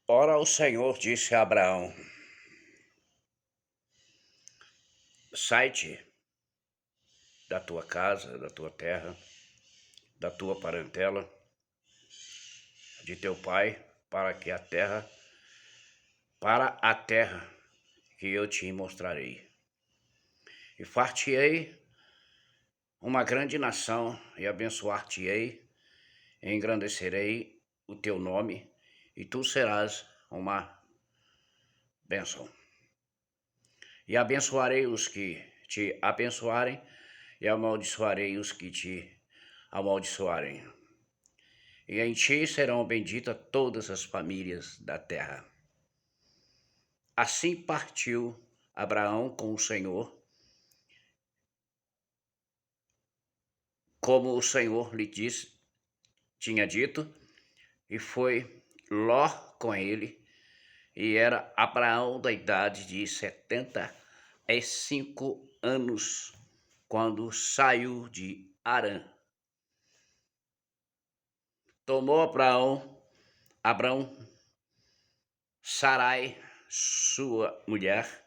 Ora, o Senhor disse a Abraão: sai-te da tua casa, da tua terra, da tua parentela, de teu pai, para a terra que eu te mostrarei. E far-te-ei uma grande nação, e abençoar-te-ei, e engrandecerei o teu nome, e tu serás uma bênção. E abençoarei os que te abençoarem, e amaldiçoarei os que te amaldiçoarem. E em ti serão benditas todas as famílias da terra. Assim partiu Abraão com o Senhor, como o Senhor lhe tinha dito, e foi Ló com ele, e era Abraão da idade de 75 anos, quando saiu de Harã. Tomou Abraão Sarai, sua mulher,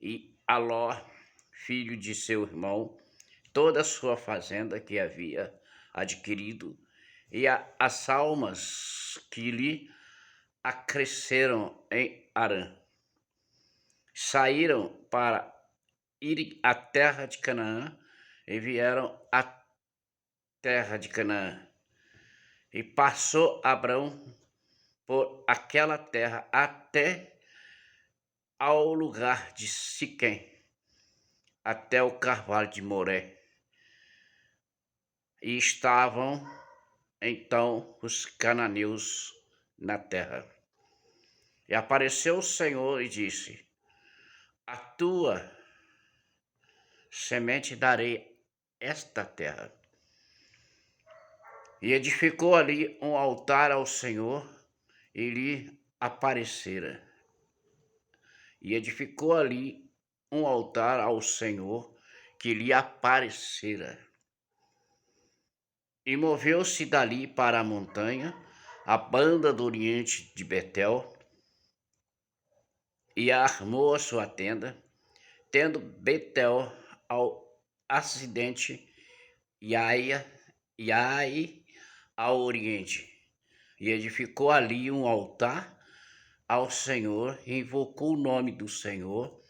e a Ló, filho de seu irmão, toda a sua fazenda que havia adquirido, e as almas que lhe acresceram em Harã. Saíram para ir à terra de Canaã, e vieram à terra de Canaã. E passou Abraão por aquela terra até ao lugar de Siquém, até o carvalho de Moré. E estavam então os cananeus na terra. E apareceu o Senhor e disse: a tua semente darei esta terra. E edificou ali um altar ao Senhor, e lhe aparecera. E edificou ali um altar ao Senhor, que lhe aparecera. E moveu-se dali para a montanha, a banda do oriente de Betel, e armou a sua tenda, tendo Betel ao ocidente e Ai ao oriente. E edificou ali um altar ao Senhor, e invocou o nome do Senhor.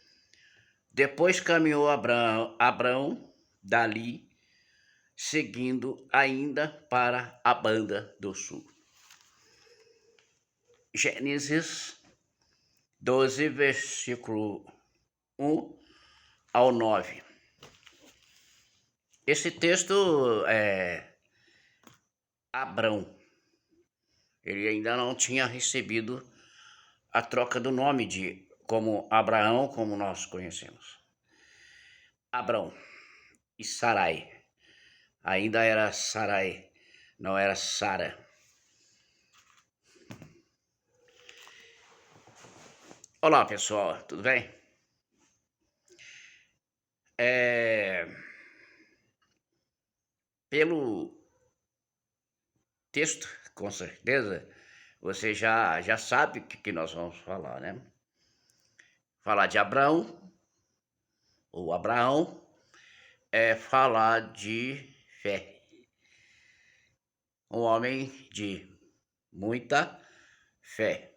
Depois caminhou Abraão dali, seguindo ainda para a banda do sul. Gênesis 12, versículo 1 ao 9. Esse texto Abrão, ele ainda não tinha recebido a troca do nome como Abraão, como nós conhecemos. Abrão e Sarai. Ainda era Sarai, não era Sara. Olá, pessoal, tudo bem? Pelo texto, com certeza, você já sabe o que nós vamos falar, né? Falar de Abraão, ou Abraão, é falar de fé. Um homem de muita fé.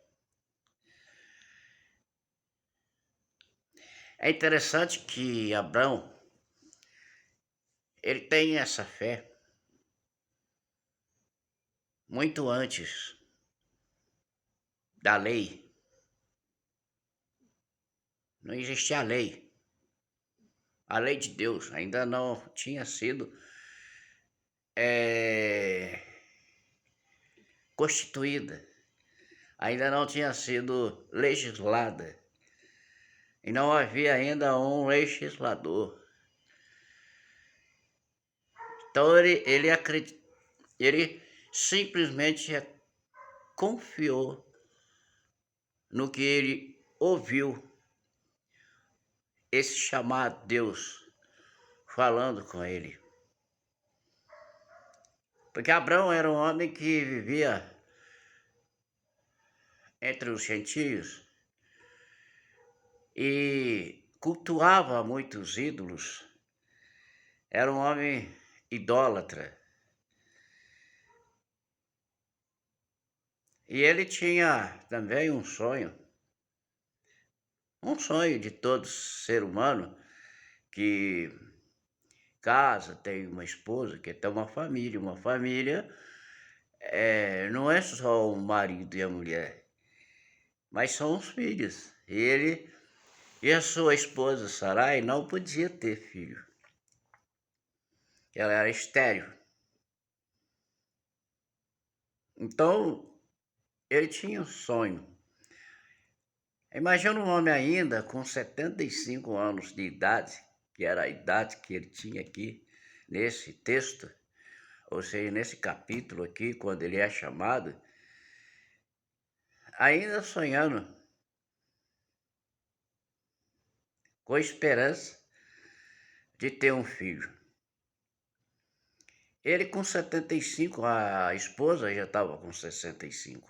É interessante que Abraão, ele tem essa fé muito antes da lei. Não existia a lei. A lei de Deus ainda não tinha sido constituída, ainda não tinha sido legislada, e não havia ainda um legislador. Então ele simplesmente confiou no que ele ouviu, esse chamado Deus falando com ele. Porque Abraão era um homem que vivia entre os gentios e cultuava muitos ídolos. Era um homem idólatra. E ele tinha também um sonho de todo ser humano que casa, tem uma esposa, quer ter uma família. Uma família não é só o marido e a mulher, mas são os filhos. Ele e a sua esposa Sarai não podia ter filho. Ela era estéril. Então, ele tinha um sonho. Imagina um homem ainda com 75 anos de idade, que era a idade que ele tinha aqui nesse texto, ou seja, nesse capítulo aqui, quando ele é chamado, ainda sonhando, com a esperança de ter um filho. Ele com 75, a esposa já estava com 65.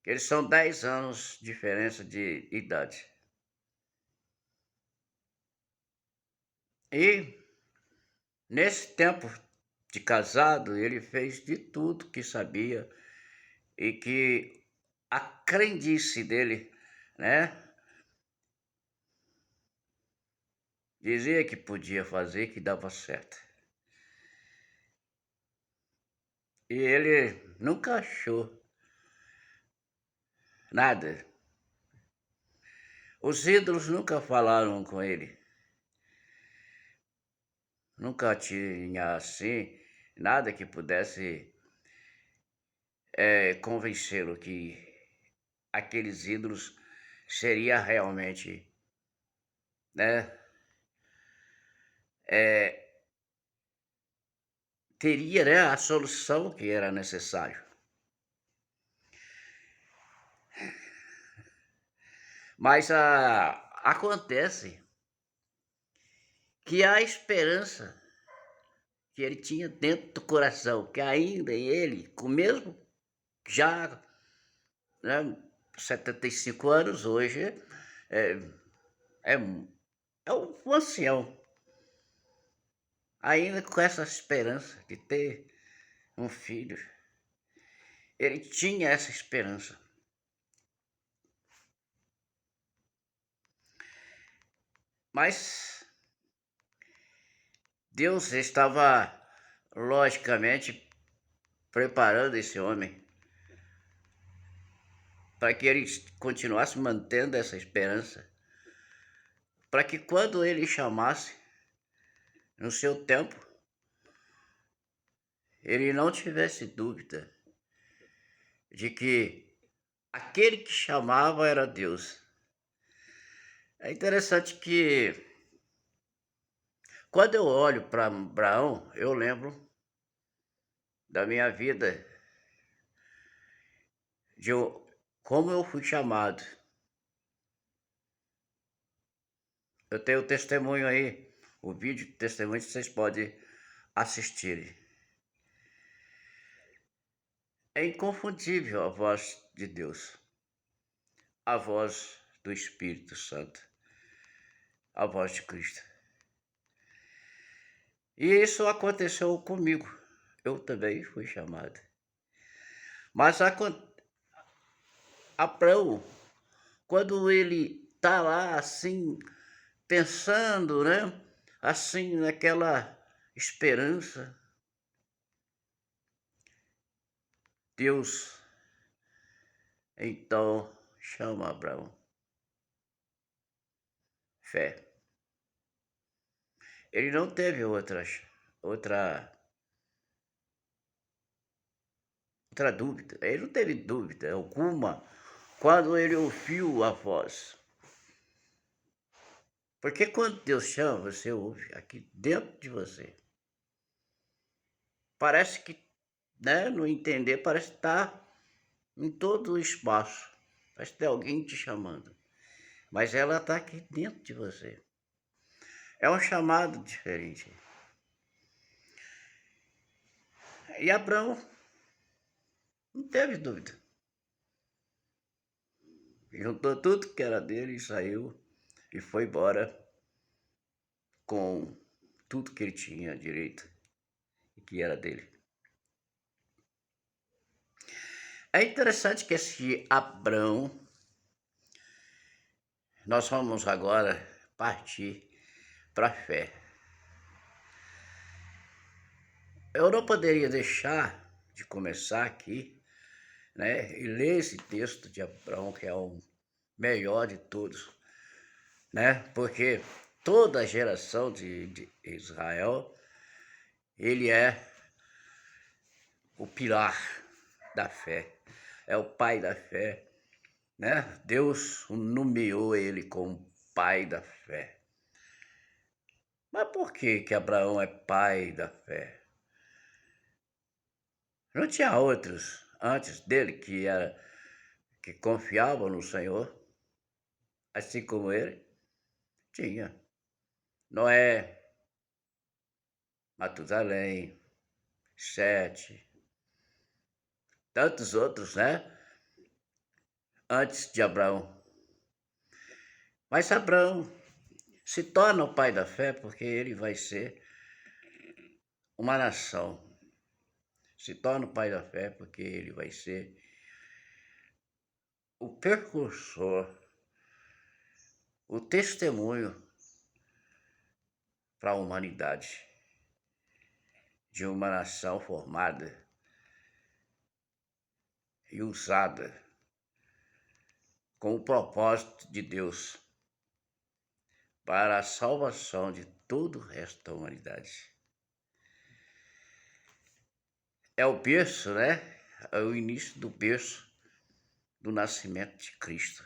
Eles são 10 anos de diferença de idade. E nesse tempo de casado, ele fez de tudo que sabia e que a crendice dele, né, dizia que podia fazer, que dava certo. E ele nunca achou nada. Os ídolos nunca falaram com ele. Nunca tinha assim nada que pudesse convencê-lo que aqueles ídolos seria realmente, né, teria, né, a solução que era necessário. Mas acontece que a esperança que ele tinha dentro do coração, que ainda em ele, com mesmo já, né, 75 anos, hoje é, é, é um ancião, ainda com essa esperança de ter um filho. Ele tinha essa esperança. Mas Deus estava, logicamente, preparando esse homem para que ele continuasse mantendo essa esperança, para que quando ele chamasse, no seu tempo, ele não tivesse dúvida de que aquele que chamava era Deus. É interessante que quando eu olho para Abraão, eu lembro da minha vida, de como eu fui chamado. Eu tenho o testemunho aí, o vídeo de testemunho que vocês podem assistir. É inconfundível a voz de Deus, a voz do Espírito Santo, a voz de Cristo. E isso aconteceu comigo. Eu também fui chamado. Mas Abraão, quando ele está lá assim, pensando, né? Assim, naquela esperança, Deus então chama Abraão. Fé. Ele não teve outra dúvida. Ele não teve dúvida alguma quando ele ouviu a voz. Porque quando Deus chama, você ouve aqui dentro de você. Parece que, né, no entender, parece estar em todo o espaço. Parece que tem alguém te chamando. Mas ela está aqui dentro de você. É um chamado diferente. E Abraão não teve dúvida. juntou tudo que era dele e saiu e foi embora com tudo que ele tinha direito e que era dele. É interessante que esse Abrão, nós vamos agora partir para a fé. Eu não poderia deixar de começar aqui, né, e ler esse texto de Abrão, que é o melhor de todos, né, porque toda a geração de Israel, ele é o pilar da fé, é o pai da fé, né? Deus nomeou ele como pai da fé. Mas por que Abraão é pai da fé? Não tinha outros antes dele que confiavam no Senhor, assim como ele? Tinha. Noé, Matusalém, Sete, tantos outros, né? Antes de Abraão. Mas Abraão se torna o pai da fé porque ele vai ser uma nação. Se torna o pai da fé porque ele vai ser o precursor, o testemunho para a humanidade de uma nação formada e usada com o propósito de Deus para a salvação de todo o resto da humanidade. É o berço, né? É o início do berço do nascimento de Cristo.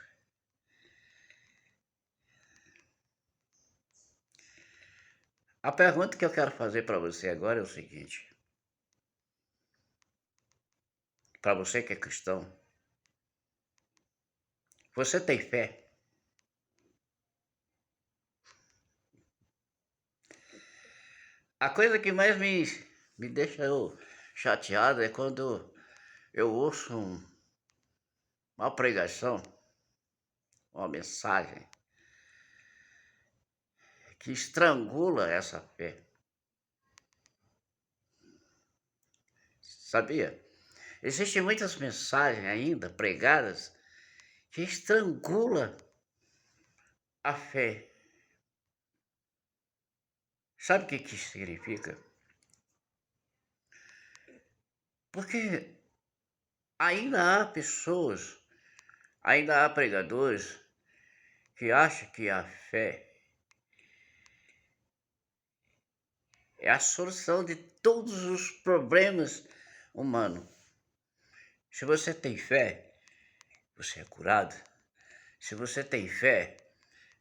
A pergunta que eu quero fazer para você agora é o seguinte: para você que é cristão, você tem fé? A coisa que mais me deixa chateado é quando eu ouço uma pregação, uma mensagem que estrangula essa fé. Sabia? Existem muitas mensagens ainda pregadas que estrangula a fé. Sabe o que isso significa? Porque ainda há pessoas, ainda há pregadores que acham que a fé é a solução de todos os problemas humanos. Se você tem fé, você é curado. Se você tem fé,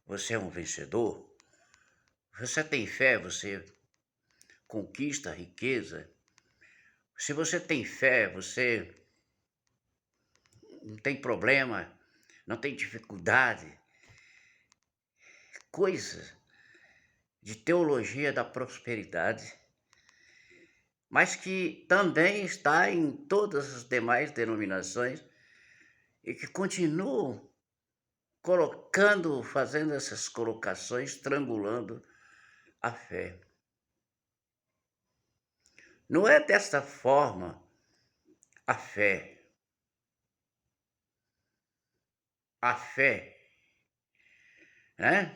você é um vencedor. Se você tem fé, você conquista a riqueza. Se você tem fé, você não tem problema, não tem dificuldade. Coisas de teologia da prosperidade, mas que também está em todas as demais denominações e que continuam fazendo essas colocações, estrangulando a fé. Não é desta forma a fé. A fé, né?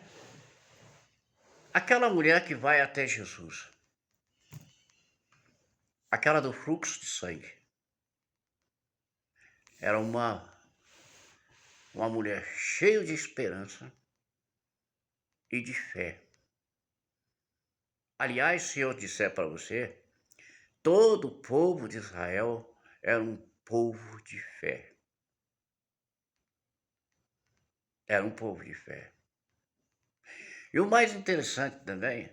Aquela mulher que vai até Jesus, aquela do fluxo de sangue, era uma mulher cheia de esperança e de fé. Aliás, se eu disser para você, todo o povo de Israel era um povo de fé. Era um povo de fé. E o mais interessante também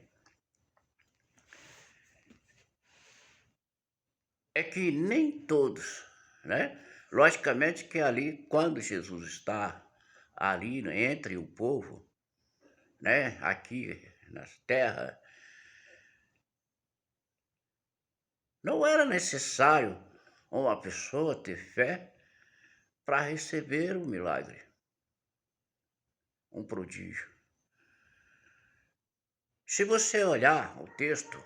é que nem todos, né? Logicamente que ali, quando Jesus está ali, né, entre o povo, né? Aqui na terra, não era necessário uma pessoa ter fé para receber o milagre. um prodígio. Se você olhar o texto,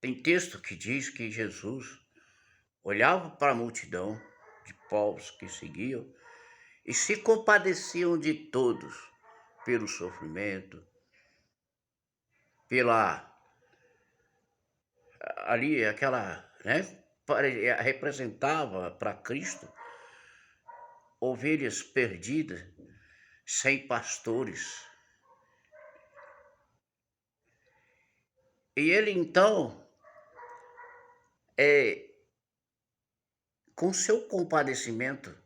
tem texto que diz que Jesus olhava para a multidão de povos que seguiam e se compadeciam de todos pelo sofrimento, pela ali aquela, né, representava para Cristo ovelhas perdidas, sem pastores. E ele então, com seu compadecimento,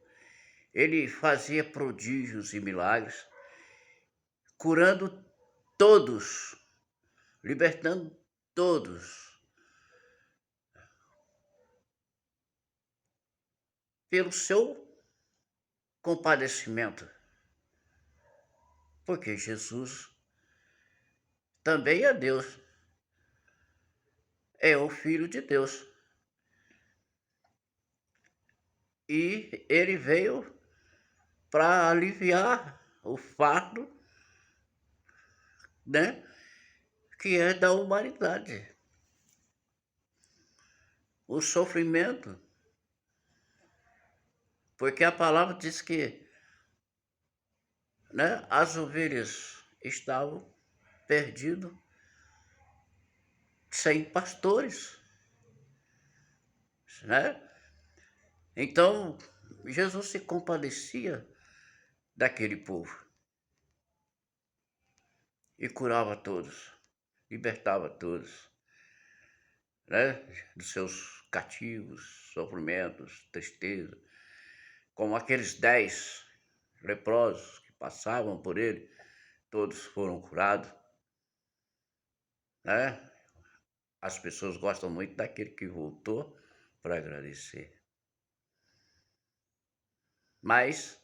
ele fazia prodígios e milagres, curando todos, libertando todos, pelo seu compadecimento. Porque Jesus também é Deus, é o Filho de Deus. E ele veio para aliviar o fardo, né, que é da humanidade. O sofrimento, porque a palavra diz que, né, as ovelhas estavam perdidas, sem pastores, né? Então, Jesus se compadecia daquele povo e curava todos, libertava todos, né, dos seus cativos, sofrimentos, tristeza, como aqueles 10 leprosos que passavam por ele, todos foram curados, né? As pessoas gostam muito daquele que voltou para agradecer. Mas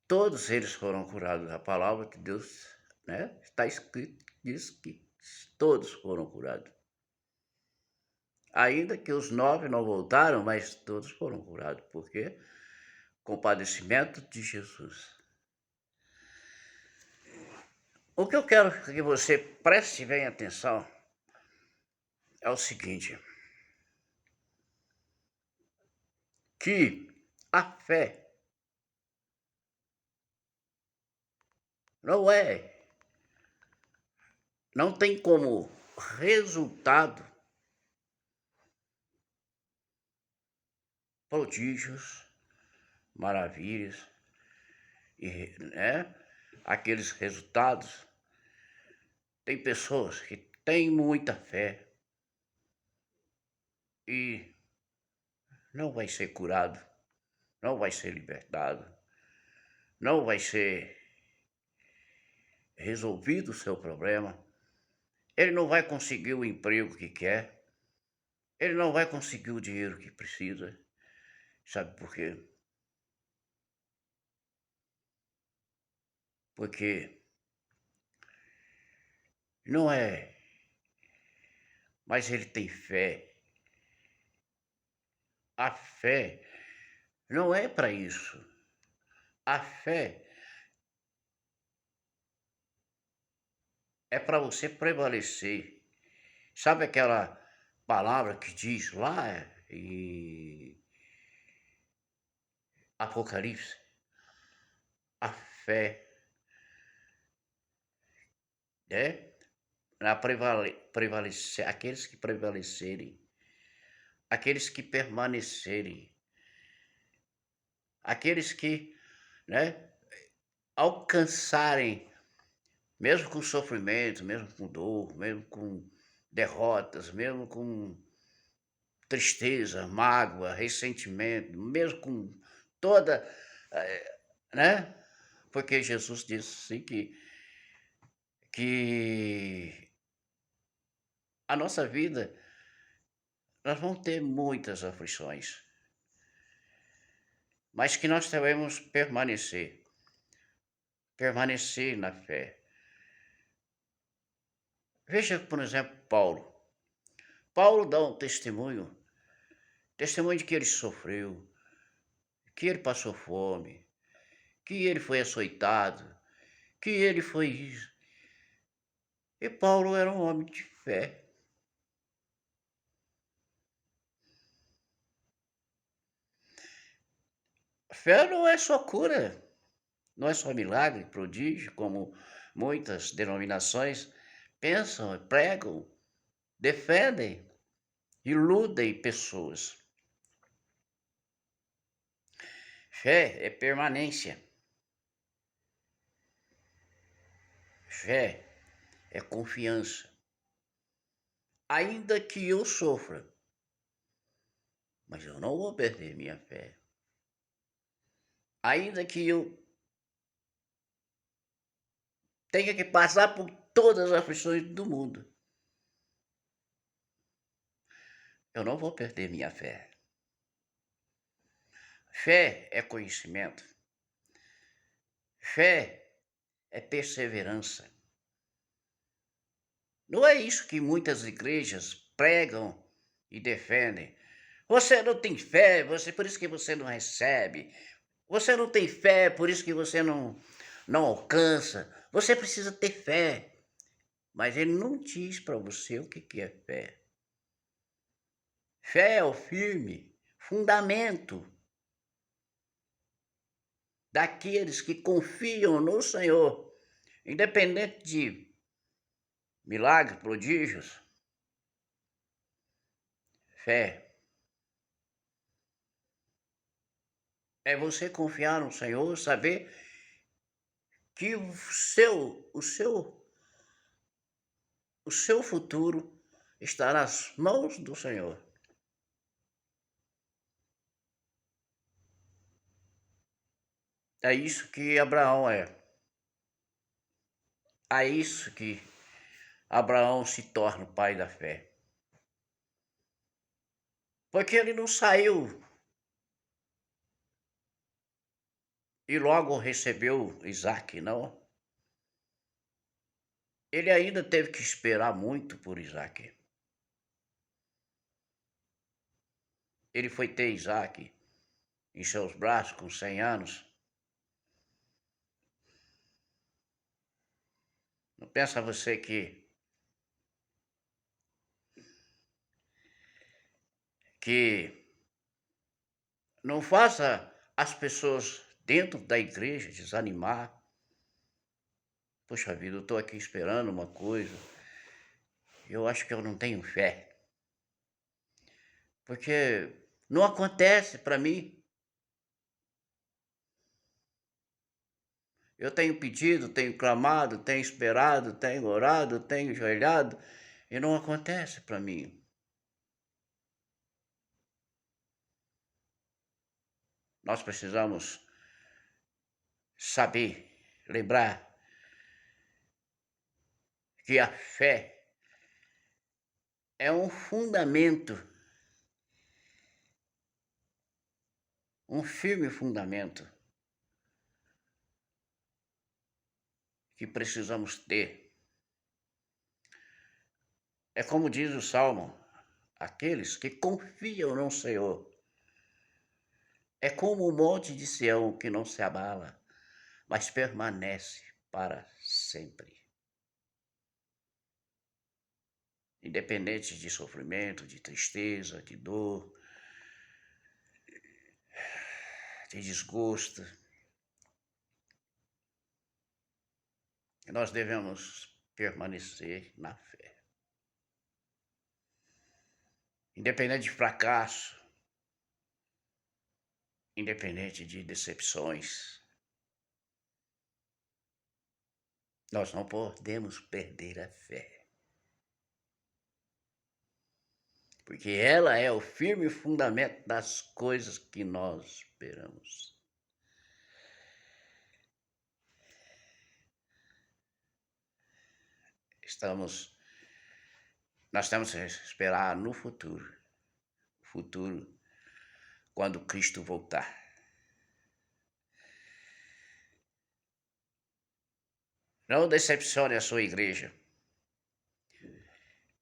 todos eles foram curados. A palavra de Deus, né, está escrito, diz que todos foram curados. Ainda que os 9 não voltaram, mas todos foram curados. Por quê? Compadecimento de Jesus. O que eu quero que você preste bem atenção é o seguinte, que a fé não tem como resultado prodígios, maravilhas, e, né, aqueles resultados. Tem pessoas que têm muita fé e não vai ser curado, não vai ser libertado, não vai ser resolvido o seu problema, ele não vai conseguir o emprego que quer, ele não vai conseguir o dinheiro que precisa. Sabe por quê? Porque não é, mas ele tem fé. A fé não é para isso. A fé é para você prevalecer. Sabe aquela palavra que diz lá em Apocalipse? A fé, né? Na prevalecer, aqueles que prevalecerem, aqueles que permanecerem, aqueles que, né, alcançarem, mesmo com sofrimento, mesmo com dor, mesmo com derrotas, mesmo com tristeza, mágoa, ressentimento, mesmo com toda, né? Porque Jesus disse assim que a nossa vida, nós vamos ter muitas aflições, mas que nós devemos permanecer na fé. Veja, por exemplo, Paulo. Paulo dá um testemunho de que ele sofreu, que ele passou fome, que ele foi açoitado, que ele foi isso. E Paulo era um homem de fé. Fé não é só cura, não é só milagre, prodígio, como muitas denominações pensam, pregam, defendem, iludem pessoas. Fé é permanência. Fé é confiança. Ainda que eu sofra, mas eu não vou perder minha fé. Ainda que eu tenha que passar por todas as aflições do mundo, eu não vou perder minha fé. Fé é conhecimento. Fé é perseverança. Não é isso que muitas igrejas pregam e defendem. Você não tem fé, por isso que você não recebe. Você não tem fé, por isso que você não alcança. Você precisa ter fé. Mas ele não diz para você o que é fé. Fé é o firme fundamento daqueles que confiam no Senhor, independente de milagres, prodígios. Fé é você confiar no Senhor, saber que o seu futuro está nas mãos do Senhor. É isso que Abraão é. É isso que Abraão se torna o pai da fé. Porque ele não saiu e logo recebeu Isaac, não. Ele ainda teve que esperar muito por Isaac. Ele foi ter Isaac em seus braços com 100 anos. Não pensa você que não faça as pessoas dentro da igreja desanimar. Poxa vida, eu estou aqui esperando uma coisa. Eu acho que eu não tenho fé. Porque não acontece para mim. Eu tenho pedido, tenho clamado, tenho esperado, tenho orado, tenho ajoelhado e não acontece para mim. Nós precisamos saber, lembrar que a fé é um fundamento, um firme fundamento que precisamos ter. É como diz o Salmo, aqueles que confiam no Senhor. É como o monte de Sião que não se abala, mas permanece para sempre. Independente de sofrimento, de tristeza, de dor, de desgosto, nós devemos permanecer na fé. Independente de fracasso, independente de decepções, nós não podemos perder a fé. Porque ela é o firme fundamento das coisas que nós esperamos. Nós temos que esperar no futuro, quando Cristo voltar. Não decepcione a sua igreja,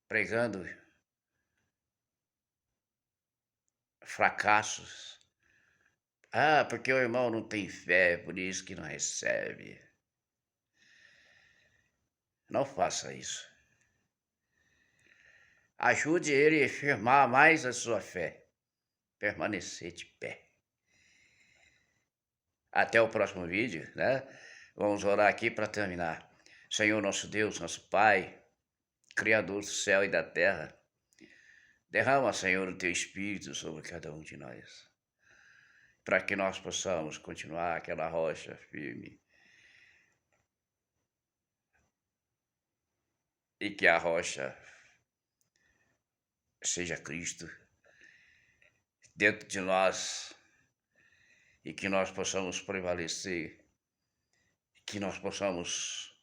pregando fracassos, Ah, porque o irmão não tem fé, por isso que não recebe. Não faça isso. Ajude ele a firmar mais a sua fé, permanecer de pé. Até o próximo vídeo, né? Vamos orar aqui para terminar. Senhor nosso Deus, nosso Pai, Criador do céu e da terra, derrama, Senhor, o teu Espírito sobre cada um de nós, para que nós possamos continuar aquela rocha firme e que a rocha seja Cristo dentro de nós e que nós possamos prevalecer, que nós possamos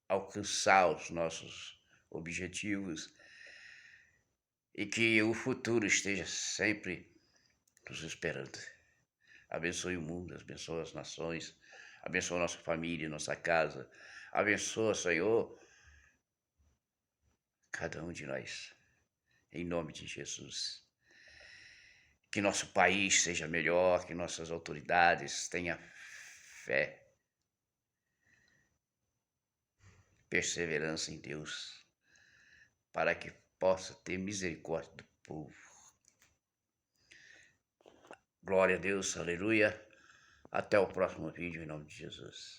alcançar os nossos objetivos e que o futuro esteja sempre nos esperando. Abençoe o mundo, abençoe as nações, abençoe nossa família, nossa casa. Abençoa, Senhor, cada um de nós, em nome de Jesus. Que nosso país seja melhor, que nossas autoridades tenham fé, perseverança em Deus, para que possa ter misericórdia do povo. Glória a Deus, aleluia. Até o próximo vídeo, em nome de Jesus.